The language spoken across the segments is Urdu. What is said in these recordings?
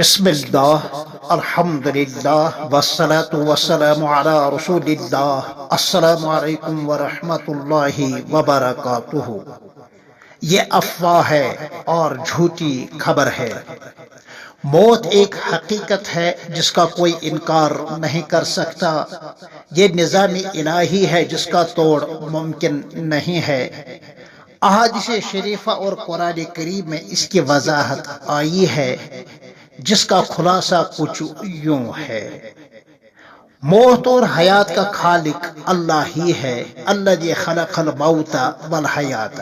بسم اللہ الحمد للہ والصلاة والسلام علی رسول اللہ السلام علیکم ورحمۃ اللہ وبرکاتہ۔ یہ افواہ ہے اور جھوٹی خبر ہے۔ موت ایک حقیقت ہے جس کا کوئی انکار نہیں کر سکتا۔ یہ نظام الہی ہے جس کا توڑ ممکن نہیں ہے۔ احادیث شریفہ اور قرآن کریم میں اس کی وضاحت آئی ہے، جس کا خلاصہ کچھ یوں ہے۔ موت اور حیات کا خالق اللہ ہی ہے۔ الذی خلق الموت والحیات۔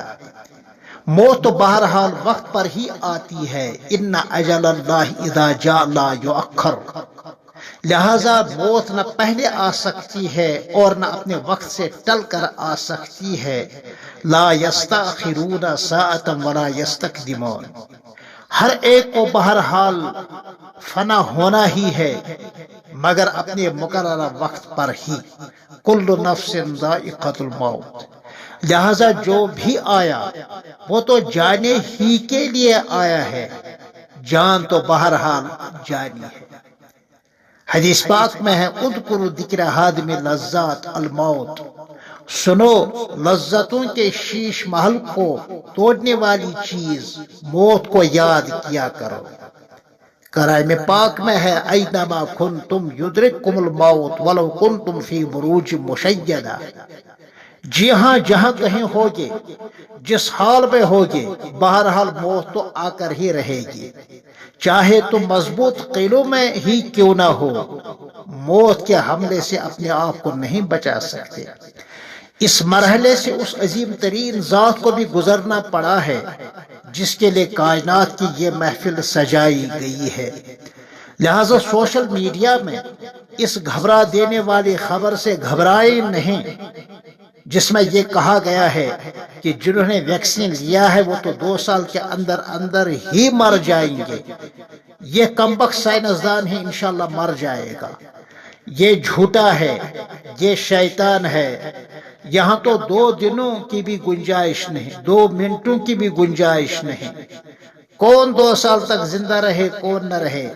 موت تو بہرحال وقت پر ہی آتی ہے۔ ان اجل اللہ اذا جاء لا یؤخر۔ لہذا موت نہ پہلے آ سکتی ہے اور نہ اپنے وقت سے ٹل کر آ سکتی ہے۔ لا یستأخرون ساعۃ ولا یستقدمون۔ ہر ایک کو بہرحال فنا ہونا ہی ہے، مگر اپنے مقررہ وقت پر ہی۔ کل نفس ذائقۃ الموت۔ لہذا جو بھی آیا وہ تو جانے ہی کے لیے آیا ہے۔ جان تو بہرحال جانی ہے۔ حدیث پاک میں ہے اذکروا ذکر ہادم لذات الموت۔ سنو لذتوں کے شیش محل کو توڑنے والی چیز موت کو یاد کیا کرو۔ قرآن پاک میں ہے اینما کنتم یدرککم الموت ولو کنتم فی بروج مشیدہ۔ جی ہاں، جہاں کہیں ہوگے، جس حال میں ہوگے، بہرحال موت تو آ کر ہی رہے گی، چاہے تم مضبوط قلعوں میں ہی کیوں نہ ہو۔ موت کے حملے سے اپنے آپ کو نہیں بچا سکتے۔ اس مرحلے سے اس عظیم ترین ذات کو بھی گزرنا پڑا ہے جس کے لیے کائنات کی یہ محفل سجائی گئی ہے۔ لہذا سوشل میڈیا میں اس گھبرا دینے والی خبر سے گھبرائے نہیں، جس میں یہ کہا گیا ہے کہ جنہوں نے ویکسین لیا ہے وہ تو 2 سال کے اندر اندر ہی مر جائیں گے۔ یہ کمبخت سائنسدان ہی انشاءاللہ مر جائے گا۔ یہ جھوٹا ہے، یہ شیطان ہے۔ یہاں تو 2 دنوں کی بھی گنجائش نہیں، 2 منٹوں کی بھی گنجائش نہیں۔ کون 2 سال تک زندہ رہے، کون نہ رہے۔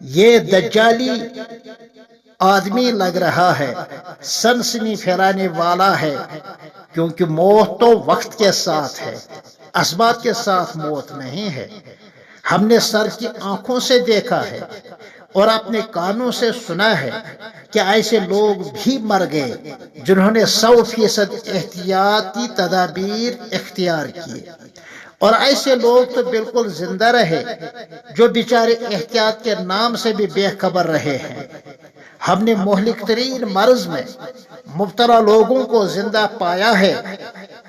یہ دجالی آدمی لگ رہا ہے، سنسنی پھیلانے والا ہے، کیونکہ موت تو وقت کے ساتھ ہے، اسباب کے ساتھ موت نہیں ہے۔ ہم نے سر کی آنکھوں سے دیکھا ہے اور اپنے کانوں سے سنا ہے کہ ایسے لوگ بھی مر گئے جنہوں نے 100% احتیاطی تدابیر اختیار کیے، اور ایسے لوگ تو بالکل زندہ رہے جو بیچارے احتیاط کے نام سے بھی بے خبر رہے ہیں۔ ہم نے مہلک ترین مرض میں مبتلا لوگوں کو زندہ پایا ہے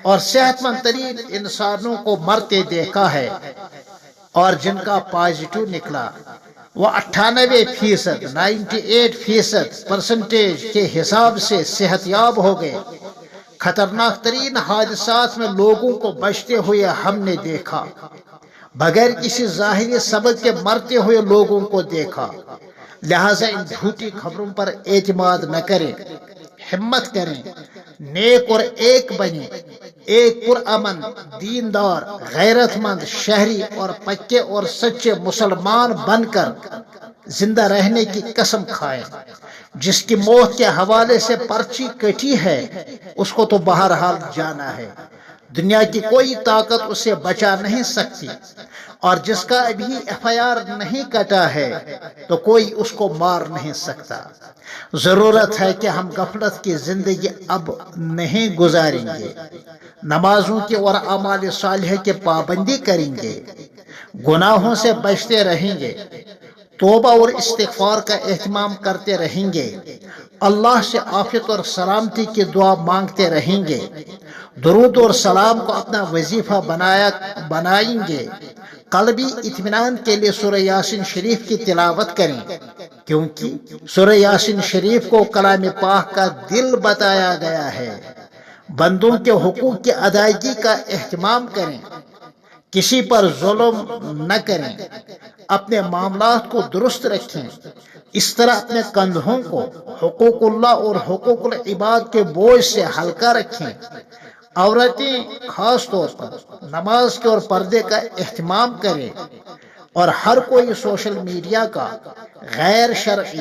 اور صحت مند ترین انسانوں کو مرتے دیکھا ہے، اور جن کا پازیٹو نکلا وہ 98% 98% کے حساب سے صحت یاب ہو گئے۔ خطرناک ترین حادثات میں لوگوں کو بچتے ہوئے ہم نے دیکھا، بغیر کسی ظاہری سبب کے مرتے ہوئے لوگوں کو دیکھا۔ لہذا ان جھوٹی خبروں پر اعتماد نہ کریں، ہمت کریں، نیک اور ایک بنیں، ایک پرامن، دیندار، غیرت مند شہری اور پکے اور سچے مسلمان بن کر زندہ رہنے کی قسم کھائیں۔ جس کی موت کے حوالے سے پرچی کٹی ہے اس کو تو بہرحال جانا ہے، دنیا کی کوئی طاقت اسے بچا نہیں سکتی، اور جس کا ابھی FIR نہیں کٹا ہے تو کوئی اس کو مار نہیں سکتا۔ ضرورت ہے کہ ہم غفلت کی زندگی اب نہیں گزاریں گے، نمازوں کی اور اعمال صالحہ کی پابندی کریں گے، گناہوں سے بچتے رہیں گے، توبہ اور استغفار کا اہتمام کرتے رہیں گے، اللہ سے عافیت اور سلامتی کی دعا مانگتے رہیں گے، درود اور سلام کو اپنا وظیفہ بنائیں گے، قلبی اطمینان کے لیے سورہ یاسین شریف کی تلاوت کریں، کیونکہ سورہ یاسین شریف کو کلام پاک کا دل بتایا گیا ہے۔ بندوں کے حقوق کی ادائیگی کا اہتمام کریں، کسی پر ظلم نہ کریں، اپنے معاملات کو درست رکھیں، اس طرح اپنے کندھوں کو حقوق اللہ اور حقوق العباد کے بوجھ سے ہلکا رکھیں۔ عورتیں خاص طور پر نماز کے اور پردے کا اہتمام کریں، اور ہر کوئی سوشل میڈیا کا غیر شرعی،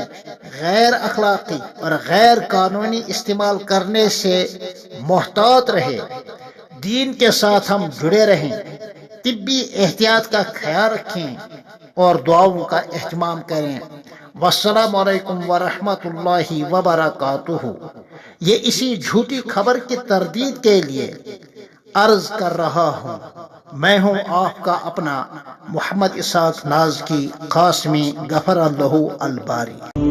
غیر اخلاقی اور غیر قانونی استعمال کرنے سے محتاط رہے، دین کے ساتھ ہم جڑے رہیں، طبی احتیاط کا خیال رکھیں اور دعاؤں کا اہتمام کریں۔ والسلام علیکم ورحمۃ اللہ وبرکاتہ۔ یہ اسی جھوٹی خبر کی تردید کے لیے عرض کر رہا ہوں۔ میں ہوں آپ کا اپنا محمد اسحاق نازکی قاسمی، غفر اللہ الباری۔